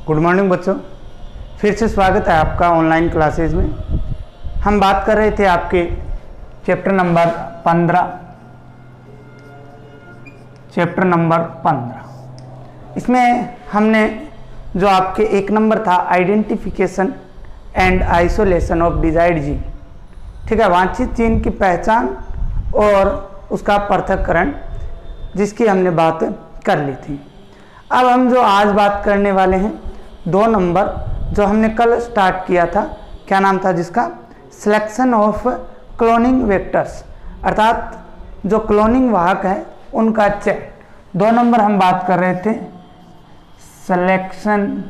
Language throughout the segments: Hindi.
गुड मॉर्निंग बच्चों, फिर से स्वागत है आपका ऑनलाइन क्लासेस में। हम बात कर रहे थे आपके चैप्टर नंबर 15। इसमें हमने जो आपके एक नंबर था identification and isolation of desired gene, ठीक है, वांछित जीन की पहचान और उसका पृथक्करण, जिसकी हमने बात कर ली थी। अब हम जो आज बात करने वाले हैं 2 नंबर, जो हमने कल स्टार्ट किया था, क्या नाम था जिसका? सिलेक्शन ऑफ क्लोनिंग वेक्टर्स, अर्थात जो क्लोनिंग वाहक है उनका चयन। 2 नंबर हम बात कर रहे the selection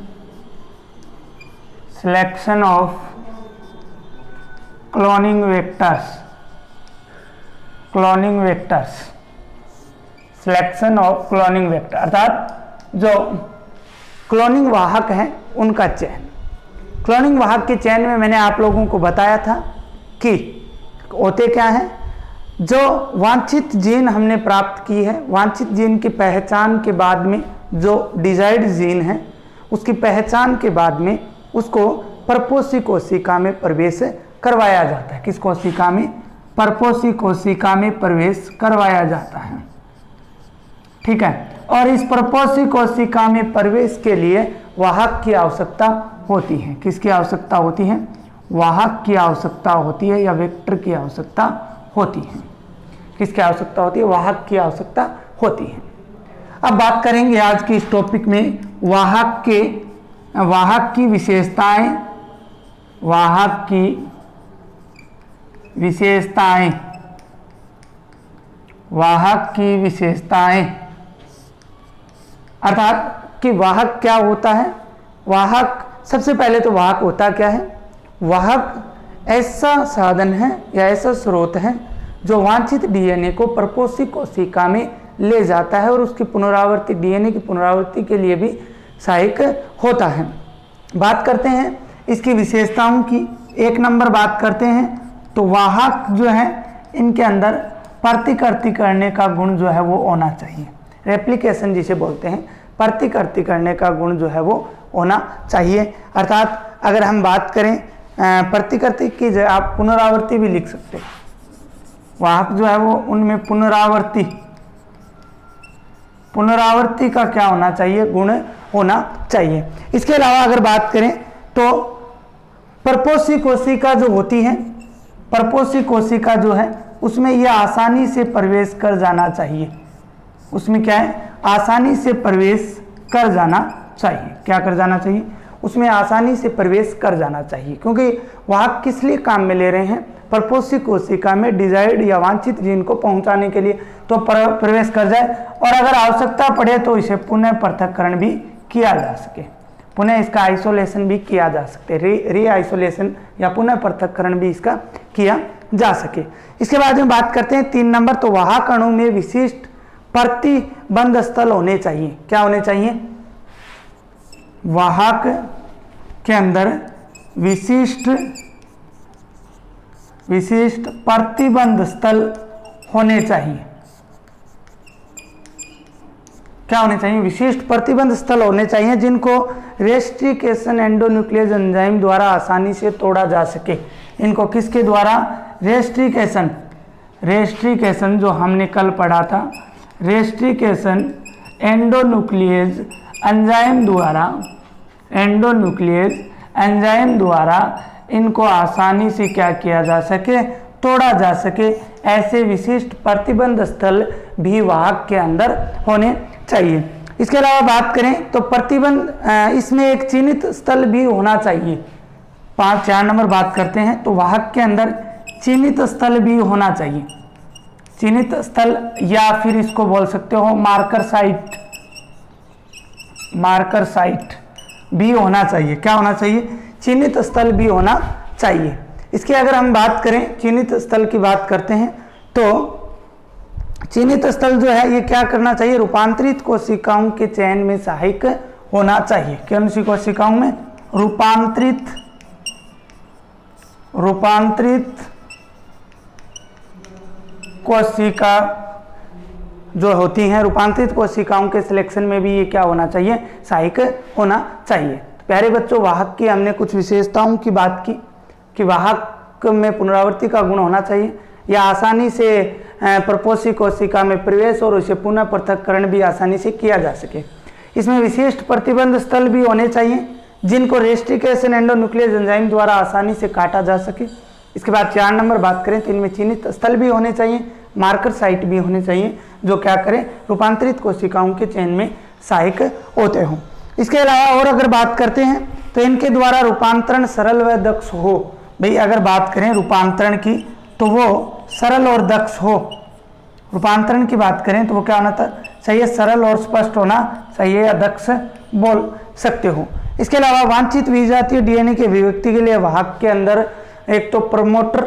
of cloning vectors, selection of cloning vector, अर्थात जो क्लोनिंग वाहक हैं उनका चयन। क्लोनिंग वाहक के चयन में मैंने आप लोगों को बताया था कि होते क्या हैं, जो वांछित जीन हमने प्राप्त की है, वांछित जीन की पहचान के बाद में जो डिजायर्ड जीन है उसकी पहचान के बाद में उसको परपोषी कोशिका में प्रवेश करवाया जाता है। किस कोशिका में? परपोषी कोशिका में प्रवेश करवाया जाता है, ठीक है। और इस परपोषी कोशिका में प्रवेश के लिए वाहक की आवश्यकता होती है। किसकी आवश्यकता होती है? वाहक की आवश्यकता होती है या वेक्टर की आवश्यकता होती है। किसकी आवश्यकता होती है? वाहक की आवश्यकता होती है। अब बात करेंगे आज की इस टॉपिक में वाहक की विशेषताएं, अर्थात कि वाहक क्या होता है। वाहक, सबसे पहले तो वाहक होता क्या है? वाहक ऐसा साधन है या ऐसा स्रोत है जो वांछित डीएनए को परपोषी कोशिका में ले जाता है और उसकी पुनरावृत्ति, डीएनए की पुनरावृत्ति के लिए भी सहायक होता है। बात करते हैं इसकी विशेषताओं की। 1 नंबर बात करते हैं तो वाहक जो है इनके अंदर प्रतिकृति करने का गुण जो है वो होना चाहिए। रेप्लिकेशन जिसे बोलते हैं, प्रतिकृति करने का गुण जो है वो होना चाहिए। अर्थात अगर हम बात करें प्रतिकृति की, जो आप पुनरावृत्ति भी लिख सकते हैं। वाहक जो है वो उनमें पुनरावृत्ति का क्या होना चाहिए? गुण होना चाहिए। इसके अलावा अगर बात करें तो परपोषी कोशिका जो होती है, परपोषी कोशिका जो है उसमें यह आसानी से प्रवेश कर जाना चाहिए। उसमें क्या है? आसानी से प्रवेश कर जाना चाहिए। क्या कर जाना चाहिए? उसमें आसानी से प्रवेश कर जाना चाहिए, क्योंकि वाहक किस लिए काम में ले रहे हैं? परपोषी कोशिका में डिजायर्ड या वांछित जीन को पहुंचाने के लिए, तो प्रवेश कर जाए और अगर आवश्यकता पड़े तो इसे पुनः पृथक्करण भी किया जा सके, पुनः इसका आइसोलेशन भी किया जा सकते, री आइसोलेशन या पुनः पृथक्करण भी इसका किया जा सके। इसके बाद में बात करते हैं 3 नंबर, तो वाहक अणु में विशिष्ट प्रतिबंध स्थल होने चाहिए। क्या होने चाहिए? वाहक के अंदर विशिष्ट प्रतिबंध स्थल होने चाहिए। क्या होने चाहिए? विशिष्ट प्रतिबंध स्थल होने चाहिए जिनको रेस्ट्रिकेशन एंडोन्यूक्लियस एंजाइम द्वारा आसानी से तोड़ा जा सके। इनको किसके द्वारा? रेस्ट्रिकेशन जो हमने कल पढ़ा था, रेस्ट्रिकेशन एंडोन्यूक्लियस एंजाइम द्वारा इनको आसानी से क्या किया जा सके? तोड़ा जा सके। ऐसे विशिष्ट प्रतिबंध स्थल भी वाहक के अंदर होने चाहिए। इसके अलावा बात करें तो प्रतिबंध, इसमें एक चिन्हित स्थल भी होना चाहिए। 4 नंबर बात करते हैं तो वाहक के अंदर चिन्हित स्थल भी होना चाहिए। चिन्हित स्थल या फिर इसको बोल सकते हो मार्कर साइट भी होना चाहिए। क्या होना चाहिए? चिन्हित स्थल भी होना चाहिए। इसकी अगर हम बात करें, चिन्हित स्थल की बात करते हैं तो चिन्हित स्थल जो है ये क्या करना चाहिए? रूपांतरित कोशिकाओं के चयन में सहायक होना चाहिए। कौन सी कोशिकाओं में? रूपांतरित कोशिका जो होती हैं रूपांतरित कोशिकाओं के सिलेक्शन में भी ये क्या होना चाहिए, सहायक होना चाहिए। तो प्यारे बच्चों, वाहक की हमने कुछ विशेषताओं की बात की कि वाहक में पुनरावृत्ति का गुण होना चाहिए या आसानी से प्रपोषी कोशिका में प्रवेश और उसे पुनः पृथक्करण भी आसानी से किया जा सके। इसमें विशिष्ट प्रतिबंध स्थल भी होने चाहिए जिनको रेस्ट्रिकेशन एंडोन्यूक्लियस एंजाइम द्वारा आसानी से काटा जा सके। इसके बाद 4 नंबर बात करें तो इनमें चिन्हित स्थल भी होने चाहिए, मार्कर साइट भी होने चाहिए जो क्या करें, रूपांतरित कोशिकाओं के चयन में सहायक होते हों। इसके अलावा और अगर बात करते हैं तो इनके द्वारा रूपांतरण सरल व दक्ष हो। भाई अगर बात करें रूपांतरण की तो वो सरल और दक्ष हो। रूपांतरण की बात करें तो वो क्या होना चाहिए, सरल और स्पष्ट होना चाहिए या दक्ष बोल सकते हो। इसके अलावा वांछित विजातीय डीएनए की अभिव्यक्ति के लिए वाहक के अंदर एक तो प्रमोटर,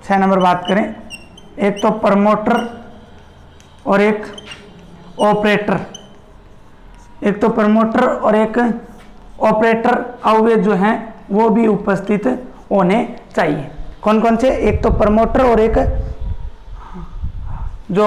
6 नंबर बात करें, एक तो प्रमोटर और एक ऑपरेटर, एक तो प्रमोटर और एक ऑपरेटर अवयव जो हैं वो भी उपस्थित होने चाहिए। कौन कौन से, एक तो प्रमोटर और एक जो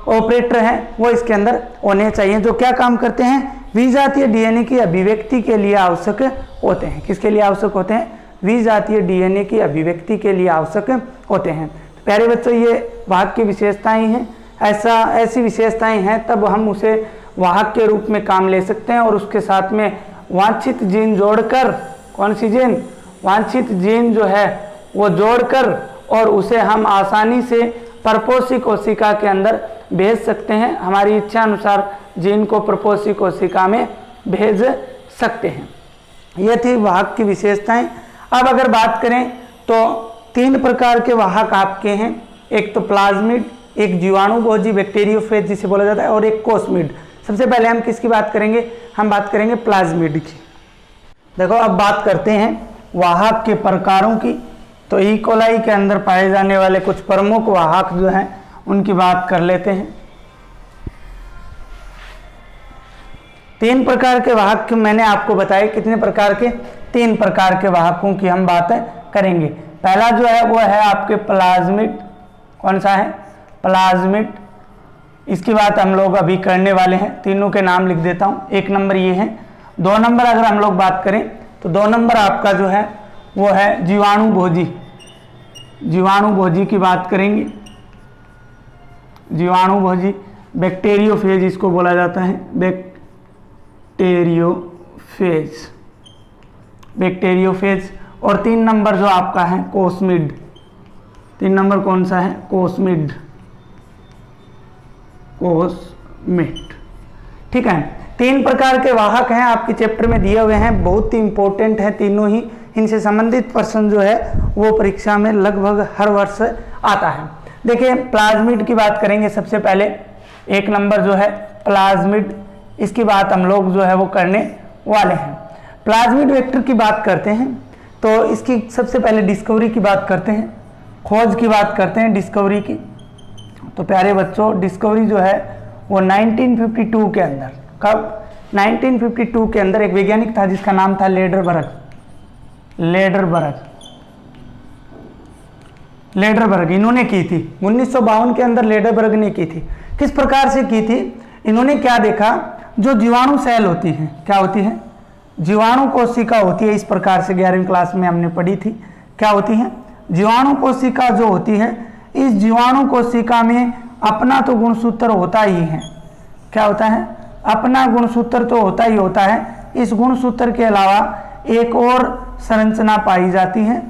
ऑपरेटर हैं वो इसके अंदर होने चाहिए, जो क्या काम करते हैं, विजातीय डीएनए की अभिव्यक्ति के लिए आवश्यक होते हैं। किसके लिए आवश्यक होते हैं, विजातीय डीएनए की अभिव्यक्ति के लिए आवश्यक होते हैं। तो प्यारे बच्चों, ये वाहक की विशेषताएं हैं। ऐसी विशेषताएं हैं तब हम उसे वाहक के रूप में काम ले सकते हैं और उसके साथ में वांछित जीन जोड़कर, कौन सी जीन, वांछित जीन जो है वो जोड़कर और उसे हम आसानी से प्रपोषी कोशिका के अंदर भेज सकते हैं। हमारी इच्छा अनुसार जीन को प्रपोषी कोशिका में भेज सकते हैं। ये थी वाहक की विशेषताएं। अब अगर बात करें तो 3 प्रकार के वाहक आपके हैं, एक तो प्लाज्मिड, एक जीवाणुभोजी बैक्टीरियोफेज जिसे बोला जाता है, और एक कोस्मिड। सबसे पहले हम किसकी बात करेंगे, हम बात करेंगे प्लाज्मिड की। देखो अब बात करते हैं वाहक के प्रकारों की। तो ई कोलाई के अंदर पाए जाने वाले कुछ प्रमुख वाहक जो हैं उनकी बात कर लेते हैं। 3 प्रकार के वाहक मैंने आपको बताए, कितने प्रकार के, 3 प्रकार के वाहकों की हम बात करेंगे। पहला जो है वो है आपके प्लाज्मिड। कौन सा है, प्लाज्मिड। इसकी बात हम लोग अभी करने वाले हैं। तीनों के नाम लिख देता हूँ। 1 नंबर ये है। 2 नंबर अगर हम लोग बात करें तो 2 नंबर आपका जो है वो है जीवाणुभोजी। जीवाणुभोजी की बात करेंगे। जीवाणुभोजी बैक्टीरियोफेज इसको बोला जाता है, बैक्टीरियोफेज, बैक्टीरियोफेज। और 3 नंबर जो आपका है कोस्मिड। 3 नंबर कौन सा है, कोस्मिड, कोस्मिड। ठीक है, 3 प्रकार के वाहक हैं आपके चैप्टर में दिए हुए हैं, बहुत ही इंपॉर्टेंट है तीनों ही। इनसे संबंधित प्रश्न जो है वो परीक्षा में लगभग हर वर्ष आता है। देखिए प्लाज्मिड की बात करेंगे सबसे पहले। 1 नंबर जो है प्लाज्मिड, इसकी बात हम लोग जो है वो करने वाले हैं। प्लाज्मिड वेक्टर की बात करते हैं तो इसकी सबसे पहले डिस्कवरी की बात करते हैं, खोज की बात करते हैं डिस्कवरी की। तो प्यारे बच्चों, डिस्कवरी जो है वो 1952 के अंदर, कब, 1952 के अंदर एक वैज्ञानिक था जिसका नाम था लेडरबर्ग। लेडरबर्ग इन्होंने की थी 1952 के अंदर, लेडरबर्ग ने की थी। किस प्रकार से की थी, इन्होंने क्या देखा, जो जीवाणु सेल होती है, क्या होती है, जीवाणु कोशिका होती है। इस प्रकार से 11वीं क्लास में हमने पढ़ी थी, क्या होती है, जीवाणु कोशिका जो होती है, इस जीवाणु कोशिका में अपना तो गुणसूत्र होता ही है। क्या होता है, अपना गुणसूत्र तो होता ही होता है। इस गुणसूत्र के अलावा एक और संरचना पाई जाती है।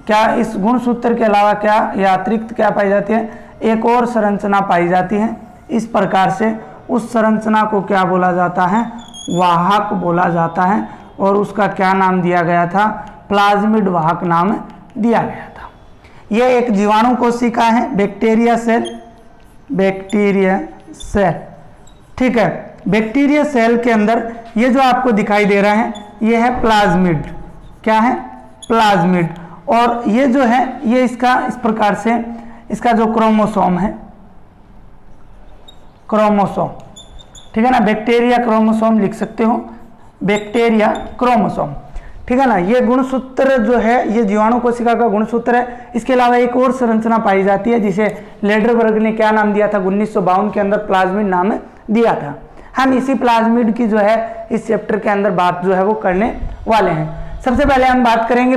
क्या इस गुणसूत्र के अलावा क्या या अतिरिक्त क्या पाई जाती है, एक और संरचना पाई जाती है। इस प्रकार से उस संरचना को क्या बोला जाता है, वाहक बोला जाता है। और उसका क्या नाम दिया गया था, प्लाज्मिड वाहक नाम दिया गया था। यह एक जीवाणु कोशिका है, बैक्टीरिया सेल, बैक्टीरिया सेल। ठीक है, बैक्टीरिया सेल के अंदर ये जो आपको दिखाई दे रहा है ये है प्लाज्मिड। क्या है, प्लाज्मिड। और ये जो है ये इसका इस प्रकार से इसका जो क्रोमोसोम है, क्रोमोसोम, ठीक है ना, बैक्टीरिया क्रोमोसोम लिख सकते हो, बैक्टीरिया क्रोमोसोम। ठीक है ना। ये गुणसूत्र जो है ये जीवाणु कोशिका का गुणसूत्र है। इसके अलावा एक और संरचना पाई जाती है जिसे लेडरबर्ग ने क्या नाम दिया था, 1952 के अंदर प्लाज्मिड नाम दिया था। हम इसी प्लाज्मिड की जो है इस चैप्टर के अंदर बात जो है वो करने वाले हैं। सबसे पहले हम बात करेंगे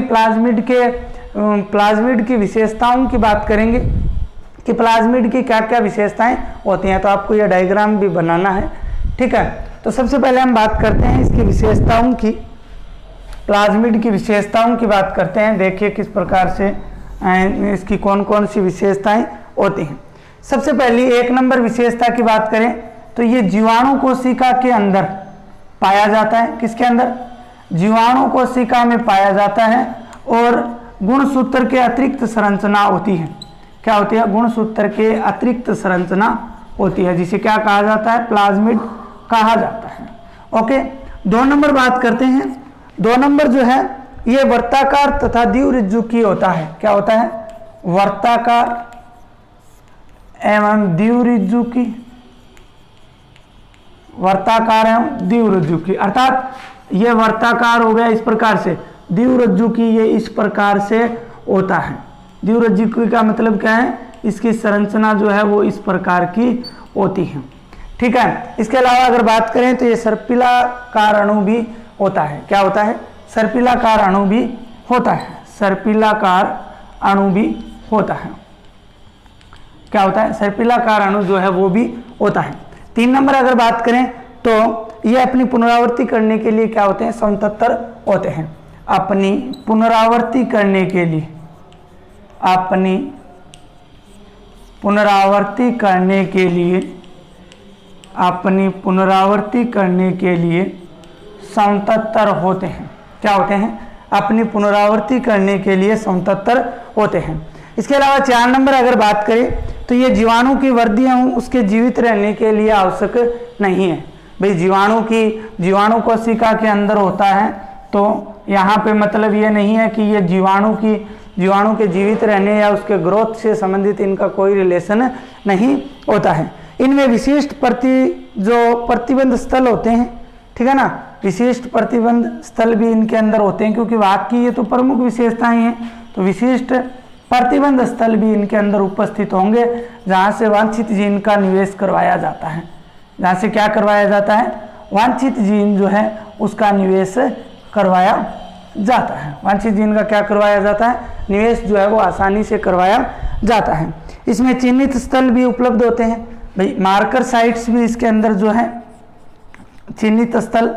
प्लाज्मिड की विशेषताओं की बात करेंगे कि प्लाज्मिड की क्या क्या विशेषताएं होती हैं। तो आपको यह डायग्राम भी बनाना है, ठीक है। तो सबसे पहले हम बात करते हैं इसकी विशेषताओं की, प्लाज्मिड की विशेषताओं की बात करते हैं। देखिए किस प्रकार से इसकी कौन कौन सी विशेषताएं होती हैं। सबसे पहली 1 नंबर विशेषता की बात करें तो ये जीवाणु कोशिका के अंदर पाया जाता है। किसके अंदर? जीवाणु कोशिका में पाया जाता है और गुणसूत्र के अतिरिक्त संरचना होती है। क्या होती है? गुणसूत्र के अतिरिक्त संरचना होती है, जिसे क्या कहा जाता है? प्लाज्मिड कहा जाता है। ओके, 2 नंबर बात करते हैं। 2 नंबर जो है ये वर्ताकार तथा द्विरुज्जुकी होता है। क्या होता है? वर्ताकार एवं द्विरुज्जुकी, वर्ताकार एवं द्विरुज्जुकी, अर्थात ये वर्ताकार हो गया इस प्रकार से, द्विरुज्जुकी ये इस प्रकार से होता है। द्विरुज्जुकी का मतलब क्या है? इसकी संरचना जो है वो इस प्रकार की होती है, ठीक है। इसके अलावा अगर बात करें तो ये सर्पिलाकार अणु भी होता है। क्या होता है? सर्पिलाकार अणु भी होता है। सर्पिलाकार अणु भी होता है। क्या होता है? सर्पिलाकार अणु जो है वो भी होता है। 3 नंबर अगर बात करें तो ये अपनी पुनरावृत्ति करने के लिए क्या होते हैं? समतत्तर होते हैं। अपनी पुनरावृत्ति करने के लिए, अपनी पुनरावृत्ति करने के लिए, अपनी पुनरावृत्ति करने के लिए समतत्तर होते हैं। क्या होते हैं? अपनी पुनरावृत्ति करने के लिए समतत्तर होते हैं। इसके अलावा 4 नंबर अगर बात करें तो ये जीवाणु की वृद्धि उसके जीवित रहने के लिए आवश्यक नहीं है। भाई जीवाणु कोशिका के अंदर होता है तो यहाँ पे मतलब ये नहीं है कि ये जीवाणु के जीवित रहने या उसके ग्रोथ से संबंधित इनका कोई रिलेशन नहीं होता है। इनमें विशिष्ट प्रतिबंध स्थल होते हैं, ठीक है ना। विशिष्ट प्रतिबंध स्थल भी इनके अंदर होते हैं, क्योंकि वाहक की ये तो प्रमुख विशेषताएं हैं। तो विशिष्ट प्रतिबंध स्थल भी इनके अंदर उपस्थित होंगे, जहाँ से वांछित जीन का निवेश करवाया जाता है। जहाँ से क्या करवाया जाता है? वांछित जीन जो है उसका निवेश करवाया जाता है। वांछित जीन का क्या करवाया जाता है? निवेश जो है वो आसानी से करवाया जाता है। इसमें चिन्हित स्थल भी उपलब्ध होते हैं। भाई मार्कर साइट्स भी इसके अंदर जो है, चिन्हित स्थल,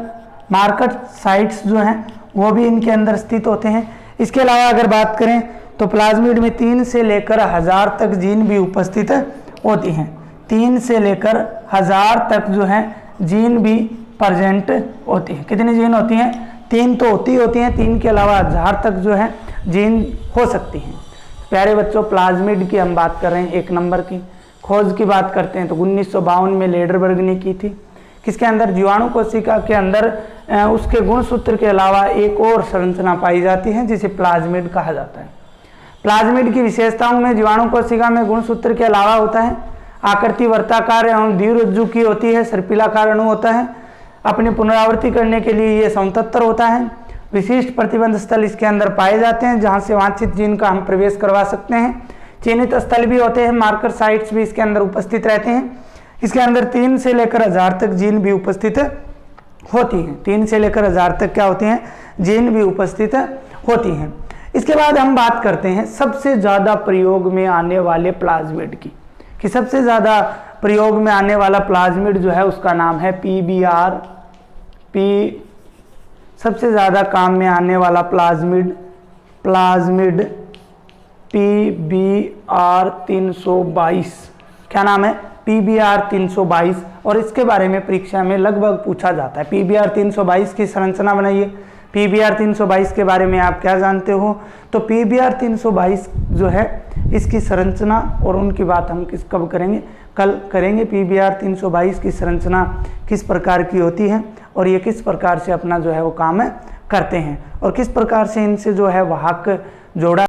मार्कर साइट्स जो हैं वो भी इनके अंदर स्थित होते हैं। इसके अलावा अगर बात करें तो प्लाज्मिड में 3 से लेकर 1000 तक जीन भी उपस्थित होती हैं। 3 से लेकर 1000 तक जो है जीन भी प्रेजेंट होती हैं। कितनी जीन होती हैं? 3 तो होती हैं, 3 के अलावा 1000 तक जो है जीन हो सकती हैं। प्यारे बच्चों, प्लाज्मिड की हम बात कर रहे हैं। 1 नंबर की खोज की बात करते हैं तो 1952 में लेडरबर्ग ने की थी। किसके अंदर? जीवाणु कोशिका के अंदर उसके गुणसूत्र के अलावा एक और संरचना पाई जाती है जिसे प्लाज्मिड कहा जाता है। प्लाज्मिड की विशेषताओं में जीवाणु कोशिका में गुणसूत्र के अलावा होता है आकृति वर्ताकार एवं द्विरुज्जुकी होती है, सर्पिलाकार अणु होता है, अपनी पुनरावृत्ति करने के लिए ये समतत्तर होता है, विशिष्ट प्रतिबंध स्थल इसके अंदर पाए जाते हैं जहाँ से वांछित जीन का हम प्रवेश करवा सकते हैं, चिन्हित स्थल भी होते हैं, मार्कर साइट्स भी इसके अंदर उपस्थित रहते हैं। इसके अंदर 3 से लेकर 1000 तक जीन भी उपस्थित होती हैं। 3 से लेकर 1000 तक क्या होती हैं? जीन भी उपस्थित होती हैं। इसके बाद हम बात करते हैं सबसे ज़्यादा प्रयोग में आने वाले प्लाज्मिड की, कि सबसे ज़्यादा प्रयोग में आने वाला प्लाज्मिड जो है उसका नाम है PBR। सबसे ज़्यादा काम में आने वाला प्लाज्मिड PBR 322। क्या नाम है? PBR 322। और इसके बारे में परीक्षा में लगभग पूछा जाता है। PBR 322 की संरचना बनाइए। PBR 322 के बारे में आप क्या जानते हो? तो PBR 322 जो है इसकी संरचना और उनकी बात हम कब करेंगे? कल करेंगे। PBR 322 की संरचना किस प्रकार की होती है और ये किस प्रकार से अपना जो है वो काम करते हैं और किस प्रकार से इनसे जो है वाहक जोड़ा